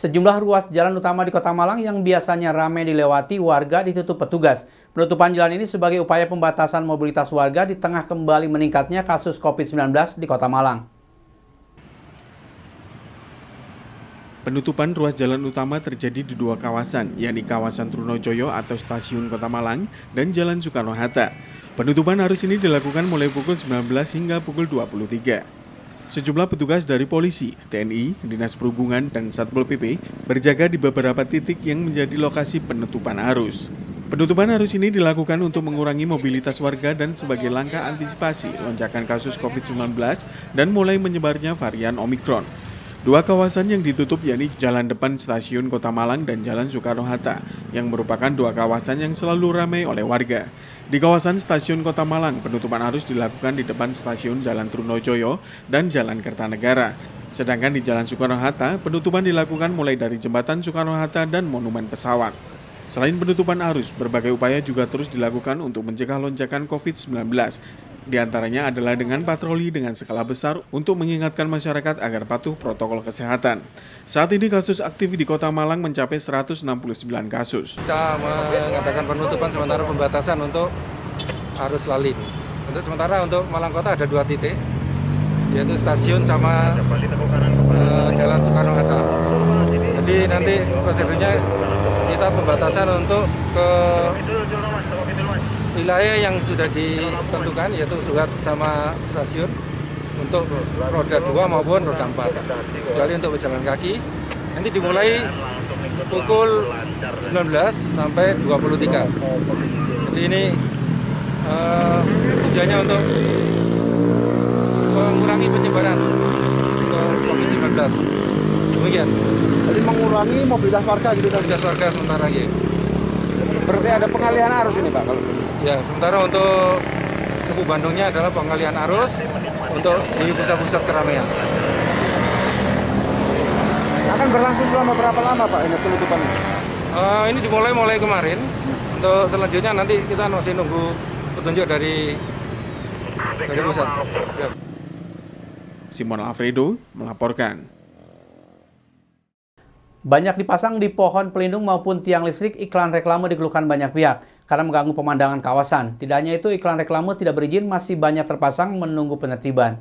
Sejumlah ruas jalan utama di Kota Malang yang biasanya ramai dilewati warga ditutup petugas. Penutupan jalan ini sebagai upaya pembatasan mobilitas warga di tengah kembali meningkatnya kasus COVID-19 di Kota Malang. Penutupan ruas jalan utama terjadi di dua kawasan, yakni kawasan Trunojoyo atau Stasiun Kota Malang dan Jalan Soekarno-Hatta. Penutupan arus ini dilakukan mulai pukul 19 hingga pukul 23. Sejumlah petugas dari polisi, TNI, Dinas Perhubungan, dan Satpol PP berjaga di beberapa titik yang menjadi lokasi penutupan arus. Penutupan arus ini dilakukan untuk mengurangi mobilitas warga dan sebagai langkah antisipasi lonjakan kasus COVID-19 dan mulai menyebarnya varian Omikron. Dua kawasan yang ditutup yakni Jalan Depan Stasiun Kota Malang dan Jalan Soekarno-Hatta, yang merupakan dua kawasan yang selalu ramai oleh warga. Di kawasan Stasiun Kota Malang, penutupan arus dilakukan di depan Stasiun Jalan Trunojoyo dan Jalan Kertanegara. Sedangkan di Jalan Soekarno-Hatta, penutupan dilakukan mulai dari Jembatan Soekarno-Hatta dan Monumen Pesawat. Selain penutupan arus, berbagai upaya juga terus dilakukan untuk mencegah lonjakan COVID-19. Di antaranya adalah dengan patroli dengan skala besar untuk mengingatkan masyarakat agar patuh protokol kesehatan. Saat ini kasus aktif di Kota Malang mencapai 169 kasus. Kita mengadakan penutupan sementara pembatasan untuk arus lalu lintas. Untuk sementara untuk Malang Kota ada 2 titik, yaitu stasiun sama Jalan Soekarno-Hatta. Jadi nanti prosedurnya kita pembatasan untuk ke wilayah yang sudah ditentukan, yaitu surat sama stasiun untuk roda 2 maupun roda 4. Kecuali untuk pejalan kaki nanti dimulai pukul 19 sampai 23. Jadi ini tujuannya untuk mengurangi penyebaran COVID-19. Demikian. Jadi mengurangi mobilitas warga gitu kan? Mobilitas warga sementara lagi. Berarti ada pengalihan arus ini Pak? Kalau ya, sementara untuk suku Bandungnya adalah pengalihan arus untuk di pusat-pusat keramaian. akan berlangsung selama berapa lama Pak ini penutupan? Ini dimulai mulai kemarin. Untuk selanjutnya nanti kita masih nunggu petunjuk dari pusat. Simon Alfredo melaporkan. Banyak dipasang di pohon pelindung maupun tiang listrik, iklan reklame dikeluhkan banyak pihak karena mengganggu pemandangan kawasan. Tidak hanya itu, iklan reklame tidak berizin masih banyak terpasang menunggu penertiban.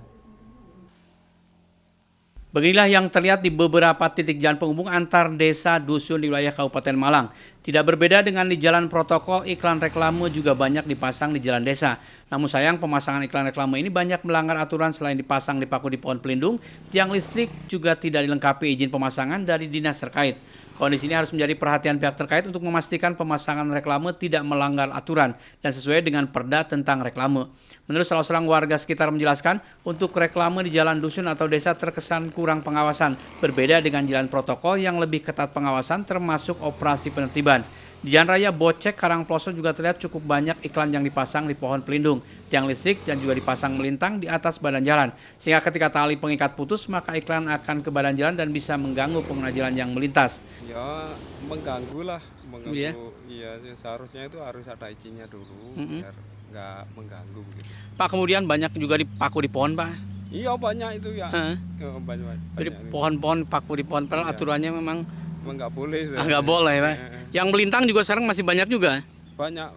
Beginilah yang terlihat di beberapa titik jalan penghubung antar desa dusun di wilayah Kabupaten Malang. Tidak berbeda dengan di jalan protokol, iklan reklame juga banyak dipasang di jalan desa. Namun sayang, pemasangan iklan reklame ini banyak melanggar aturan. Selain dipasang dipaku di pohon pelindung, tiang listrik juga tidak dilengkapi izin pemasangan dari dinas terkait. Kondisi ini harus menjadi perhatian pihak terkait untuk memastikan pemasangan reklame tidak melanggar aturan dan sesuai dengan Perda tentang reklame. Menurut salah seorang warga sekitar menjelaskan, untuk reklame di jalan dusun atau desa terkesan kurang pengawasan, berbeda dengan jalan protokol yang lebih ketat pengawasan termasuk operasi penertiban. Di Jalan Raya Bocek, Karangploso juga terlihat cukup banyak iklan yang dipasang di pohon pelindung, tiang listrik dan juga dipasang melintang di atas badan jalan. Sehingga ketika tali pengikat putus, maka iklan akan ke badan jalan dan bisa mengganggu pengguna jalan yang melintas. Ya, mengganggu lah. Iya. Iya, seharusnya itu harus ada izinnya dulu, biar nggak mengganggu begitu. Pak, kemudian banyak juga dipaku di pohon, Pak. Iya, banyak itu ya. Banyak. Jadi pohon-pohon paku di pohon, padahal aturannya memang nggak boleh. nggak boleh, Pak. Yang melintang juga sekarang masih banyak juga. Banyak.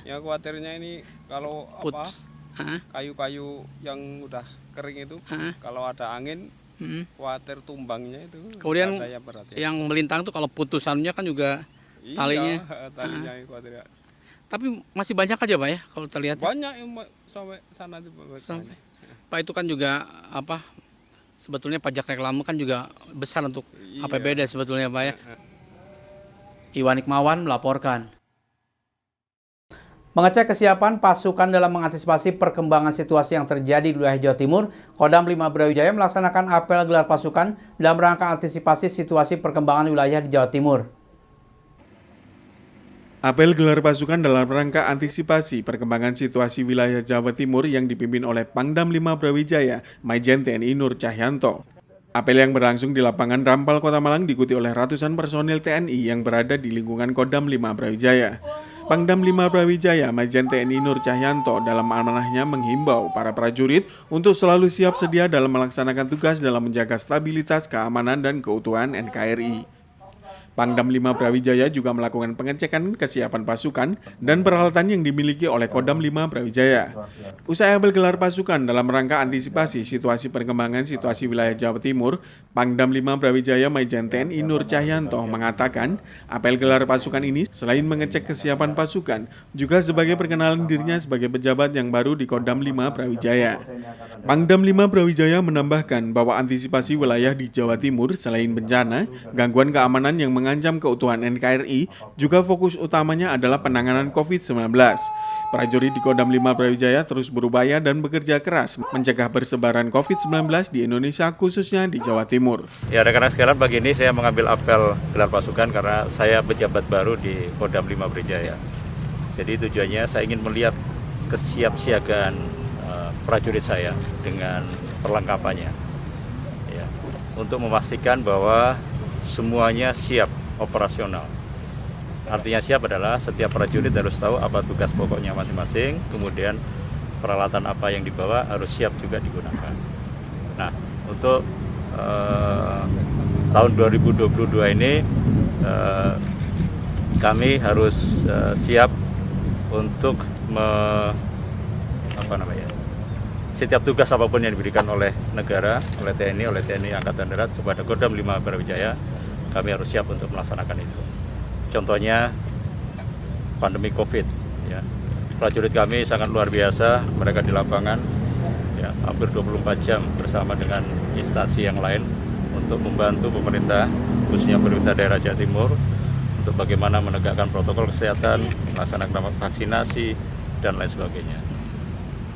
Ya khawatirnya ini kalau Putus. kayu-kayu yang udah kering itu, kalau ada angin, khawatir tumbangnya itu. Kemudian ada yang berat, ya. yang melintang tuh kalau putusannya kan juga talinya. Iya, talinya khawatir. Ya. Tapi masih banyak aja, Pak, ya kalau terlihat. Banyak yang sampai sana tuh. Sampai. Pak, itu kan juga apa? Sebetulnya pajak reklame kan juga besar untuk APBD sebetulnya, Pak, ya. Iwan Hikmawan melaporkan. Mengecek kesiapan pasukan dalam mengantisipasi perkembangan situasi yang terjadi di wilayah Jawa Timur, Kodam 5 Brawijaya melaksanakan apel gelar pasukan dalam rangka antisipasi situasi perkembangan wilayah di Jawa Timur. Apel gelar pasukan dalam rangka antisipasi perkembangan situasi wilayah Jawa Timur yang dipimpin oleh Pangdam 5 Brawijaya, Majen TNI Nur Cahyanto. Apel yang berlangsung di lapangan Rampal Kota Malang diikuti oleh ratusan personil TNI yang berada di lingkungan Kodam 5 Brawijaya. Pangdam 5 Brawijaya Majen TNI Nur Cahyanto dalam amanahnya menghimbau para prajurit untuk selalu siap sedia dalam melaksanakan tugas dalam menjaga stabilitas, keamanan, dan keutuhan NKRI. Pangdam 5 Brawijaya juga melakukan pengecekan kesiapan pasukan dan peralatan yang dimiliki oleh Kodam 5 Brawijaya. Usai apel gelar pasukan dalam rangka antisipasi situasi perkembangan situasi wilayah Jawa Timur, Pangdam 5 Brawijaya Majen TNI Nur Cahyanto mengatakan apel gelar pasukan ini selain mengecek kesiapan pasukan, juga sebagai perkenalan dirinya sebagai pejabat yang baru di Kodam 5 Brawijaya. Pangdam 5 Brawijaya menambahkan bahwa antisipasi wilayah di Jawa Timur selain bencana, gangguan keamanan yang mengancam keutuhan NKRI, juga fokus utamanya adalah penanganan COVID-19. Prajurit di Kodam 5 Brawijaya terus berupaya dan bekerja keras mencegah persebaran COVID-19 di Indonesia, khususnya di Jawa Timur. Ya, rekan-rekan sekalian, pagi ini saya mengambil apel gelar pasukan karena saya pejabat baru di Kodam 5 Brawijaya. Jadi tujuannya saya ingin melihat kesiapsiagaan prajurit saya dengan perlengkapannya, ya, untuk memastikan bahwa semuanya siap operasional. Artinya siap adalah setiap prajurit harus tahu apa tugas pokoknya masing-masing, kemudian peralatan apa yang dibawa harus siap juga digunakan. Nah, untuk tahun 2022 ini kami harus siap untuk setiap tugas apapun yang diberikan oleh negara, oleh TNI Angkatan Darat kepada Kodam 5 Brawijaya, kami harus siap untuk melaksanakan itu. Contohnya pandemi COVID, ya. Prajurit kami sangat luar biasa, mereka di lapangan, ya, hampir 24 jam bersama dengan instansi yang lain untuk membantu pemerintah, khususnya pemerintah daerah Jawa Timur, untuk bagaimana menegakkan protokol kesehatan, melaksanakan vaksinasi, dan lain sebagainya.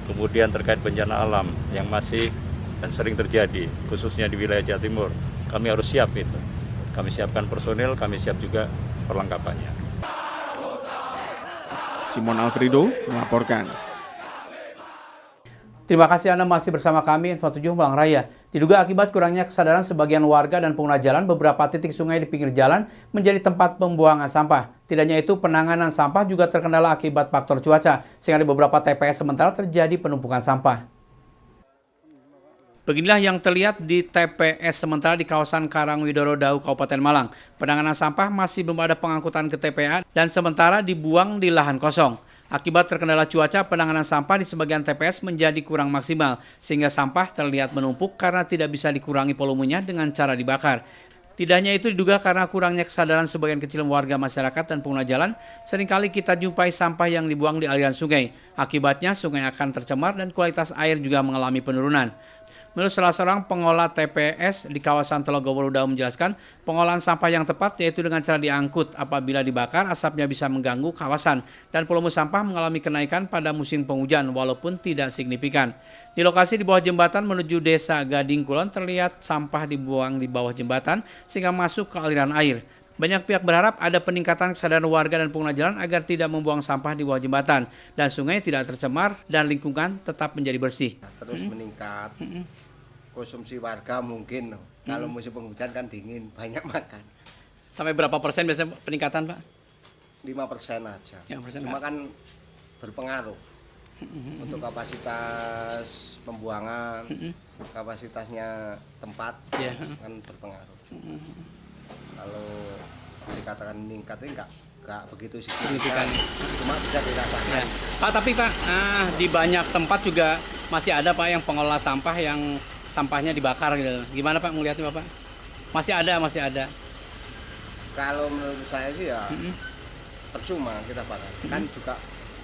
Kemudian terkait bencana alam yang masih dan sering terjadi, khususnya di wilayah Jawa Timur, kami harus siap itu. Kami siapkan personil, kami siap juga perlengkapannya. Simon Alfredo melaporkan. Terima kasih Anda masih bersama kami, Info 7 Malang Raya. Diduga akibat kurangnya kesadaran sebagian warga dan pengguna jalan, beberapa titik sungai di pinggir jalan menjadi tempat pembuangan sampah. Tidak hanya itu, penanganan sampah juga terkendala akibat faktor cuaca, sehingga di beberapa TPS sementara terjadi penumpukan sampah. Beginilah yang terlihat di TPS sementara di kawasan Karangwidoro Dau, Kabupaten Malang. Penanganan sampah masih belum ada pengangkutan ke TPA dan sementara dibuang di lahan kosong. Akibat terkendala cuaca, penanganan sampah di sebagian TPS menjadi kurang maksimal, sehingga sampah terlihat menumpuk karena tidak bisa dikurangi volumenya dengan cara dibakar. Tidak hanya itu, diduga karena kurangnya kesadaran sebagian kecil warga masyarakat dan pengguna jalan, seringkali kita jumpai sampah yang dibuang di aliran sungai. Akibatnya, sungai akan tercemar dan kualitas air juga mengalami penurunan. Menurut salah seorang pengolah TPS di kawasan Telogoweru Dau menjelaskan, pengolahan sampah yang tepat yaitu dengan cara diangkut. Apabila dibakar, asapnya bisa mengganggu kawasan dan volume sampah mengalami kenaikan pada musim penghujan walaupun tidak signifikan. Di lokasi di bawah jembatan menuju Desa Gading Kulon terlihat sampah dibuang di bawah jembatan sehingga masuk ke aliran air. Banyak pihak berharap ada peningkatan kesadaran warga dan pengguna jalan agar tidak membuang sampah di bawah jembatan dan sungai tidak tercemar dan lingkungan tetap menjadi bersih. Terus meningkat. Konsumsi warga mungkin kalau musim penghujan kan dingin, banyak makan. Sampai berapa persen biasanya peningkatan, Pak? 5% aja. 5%, Cuma Pak. kan berpengaruh untuk kapasitas pembuangan, kapasitasnya tempat kan berpengaruh. Kalau dikatakan meningkat ini enggak begitu signifikan, cuma bisa dirasakan. Ya. Pak, tapi Pak, di banyak tempat juga masih ada Pak yang pengelola sampah yang sampahnya dibakar gitu. Gimana Pak melihatnya Bapak? Masih ada. Kalau menurut saya sih ya percuma kita bakar. Kan juga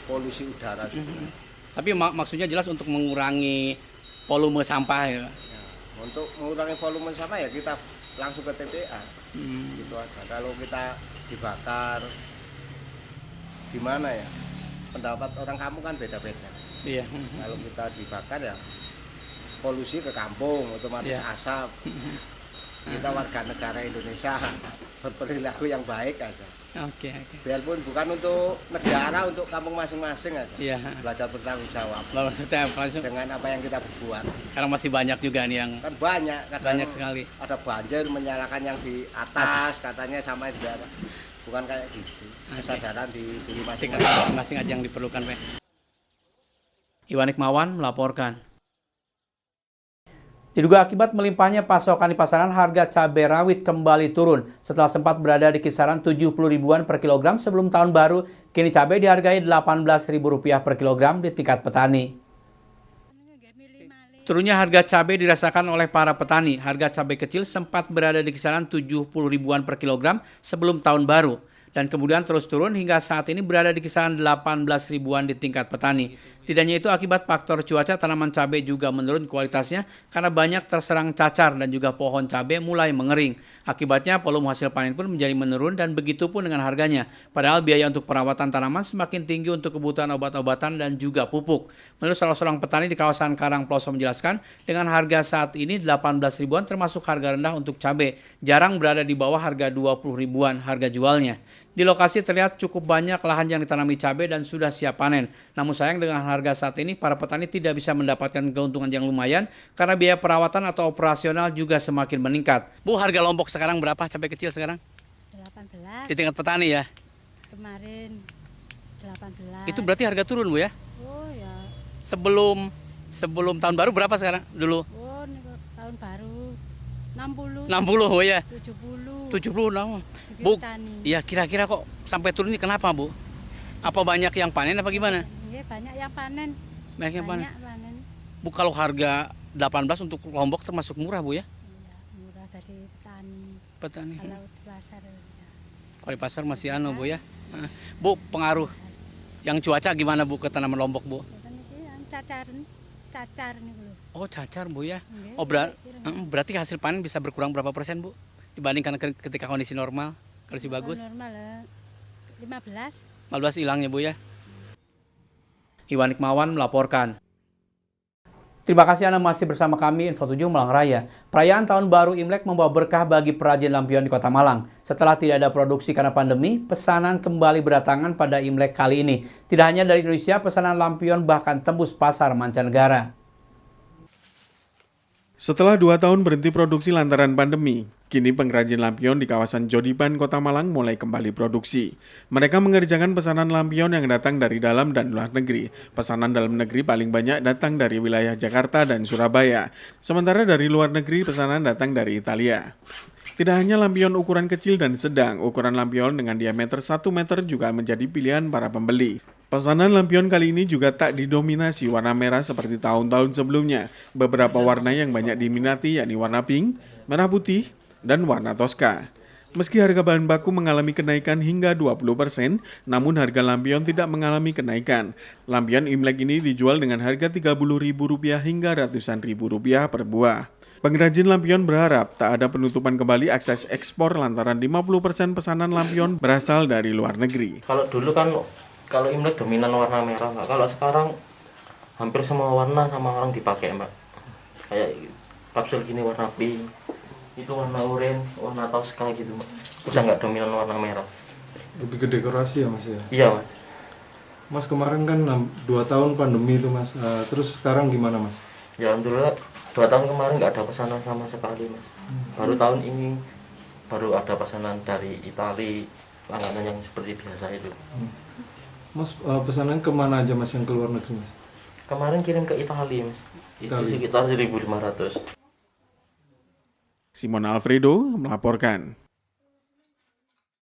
polusi udara juga. Tapi maksudnya jelas untuk mengurangi volume sampah ya Pak. Ya, untuk mengurangi volume sampah ya kita langsung ke TPA. Gitu aja. Kalau kita dibakar gimana ya? Pendapat orang kampung kan beda-beda. Iya. Kalau kita dibakar ya polusi ke kampung, otomatis asap. Kita warga negara Indonesia berperilaku yang baik aja. Oke. Biarpun bukan untuk negara, untuk kampung masing-masing aja. Iya. Belajar bertanggung jawab Langsung dengan apa yang kita berbuat. karena masih banyak juga nih yang Kan banyak, kadang banyak sekali. ada banjir menyalakan yang di atas, katanya sama di bawah. bukan kayak gitu. Kesadaran di diri Tingkat masing-masing. masing-masing aja yang diperlukan, Pak. Iwan Hikmawan melaporkan. Diduga akibat melimpahnya pasokan di pasaran, harga cabai rawit kembali turun. Setelah sempat berada di kisaran 70 ribuan per kilogram sebelum tahun baru, kini cabai dihargai Rp18.000 per kilogram di tingkat petani. Turunnya harga cabai dirasakan oleh para petani. Harga cabai kecil sempat berada di kisaran 70 ribuan per kilogram sebelum tahun baru, dan kemudian terus turun hingga saat ini berada di kisaran 18 ribuan di tingkat petani. Tidak hanya itu, akibat faktor cuaca, tanaman cabai juga menurun kualitasnya karena banyak terserang cacar dan juga pohon cabai mulai mengering. Akibatnya volume hasil panen pun menjadi menurun dan begitu pun dengan harganya. Padahal biaya untuk perawatan tanaman semakin tinggi untuk kebutuhan obat-obatan dan juga pupuk. Menurut salah seorang petani di kawasan Karangploso menjelaskan, dengan harga saat ini 18 ribuan termasuk harga rendah untuk cabai. Jarang berada di bawah harga 20 ribuan harga jualnya. Di lokasi terlihat cukup banyak lahan yang ditanami cabai dan sudah siap panen. Namun sayang dengan harga saat ini para petani tidak bisa mendapatkan keuntungan yang lumayan karena biaya perawatan atau operasional juga semakin meningkat. Bu, harga Lombok sekarang berapa cabai kecil sekarang? 18. Di tingkat petani ya? Kemarin 18. Itu berarti harga turun, Bu ya? Oh ya. Sebelum tahun baru berapa sekarang dulu? Oh, ini kok tahun baru 60. 60, Bu ya? 70. 70 nah. Di Bu, petani. ya kira-kira kok sampai turun ini kenapa, Bu? Apa banyak yang panen apa gimana? Iya, banyak yang panen. Banyak yang panen. panen. Bu, kalau harga 18 untuk Lombok termasuk murah, Bu ya? Iya, murah dari petani. Petani. Kalau di pasar ya. Kalau di pasar masih Bu ya. Nah, Bu, pengaruh yang cuaca gimana, Bu, ke tanaman Lombok, Bu? Kan iki yang cacar nih lho. Oh, cacar, Bu ya. Nggih, Oh, kira-kira. berarti hasil panen bisa berkurang berapa persen, Bu? Dibandingkan ketika kondisi normal, kondisi bagus. Normal ya. 15. 15 hilangnya, Bu ya. Iwan Hikmawan melaporkan. Terima kasih Anda masih bersama kami Info 7 Malang Raya. Perayaan Tahun Baru Imlek membawa berkah bagi perajin lampion di Kota Malang. Setelah tidak ada produksi karena pandemi, pesanan kembali berdatangan pada Imlek kali ini. Tidak hanya dari Indonesia, pesanan lampion bahkan tembus pasar mancanegara. Setelah 2 tahun berhenti produksi lantaran pandemi, kini pengrajin lampion di kawasan Jodipan, Kota Malang mulai kembali produksi. Mereka mengerjakan pesanan lampion yang datang dari dalam dan luar negeri. Pesanan dalam negeri paling banyak datang dari wilayah Jakarta dan Surabaya. Sementara dari luar negeri pesanan datang dari Italia. Tidak hanya lampion ukuran kecil dan sedang, ukuran lampion dengan diameter 1 meter juga menjadi pilihan para pembeli. Pesanan lampion kali ini juga tak didominasi warna merah seperti tahun-tahun sebelumnya. Beberapa warna yang banyak diminati yakni warna pink, merah putih, dan warna toska. Meski harga bahan baku mengalami kenaikan hingga 20%, namun harga lampion tidak mengalami kenaikan. Lampion Imlek ini dijual dengan harga Rp30.000 hingga ratusan ribu rupiah per buah. Pengrajin lampion berharap tak ada penutupan kembali akses ekspor lantaran 50% pesanan lampion berasal dari luar negeri. Kalau dulu kan kalau Imlek dominan warna merah, Mbak. Kalau sekarang hampir semua warna sama orang dipakai, Mbak. Kayak kapsul gini warna pink, itu warna oranye, warna toska gitu, Mbak. Udah nggak dominan warna merah. Lebih ke dekorasi ya, Mas ya? Iya, Mas. Mas kemarin kan 2 tahun pandemi itu, Mas. Terus sekarang gimana, Mas? Ya alhamdulillah 2 tahun kemarin nggak ada pesanan sama sekali, Mas. Baru tahun ini baru ada pesanan dari Italia, langganan yang seperti biasa itu. Mas, pesanan kemana aja, Mas, yang ke luar negeri, Mas? Kemarin kirim ke Italia, Mas. Itu sekitar 1.500. Simon Alfredo melaporkan.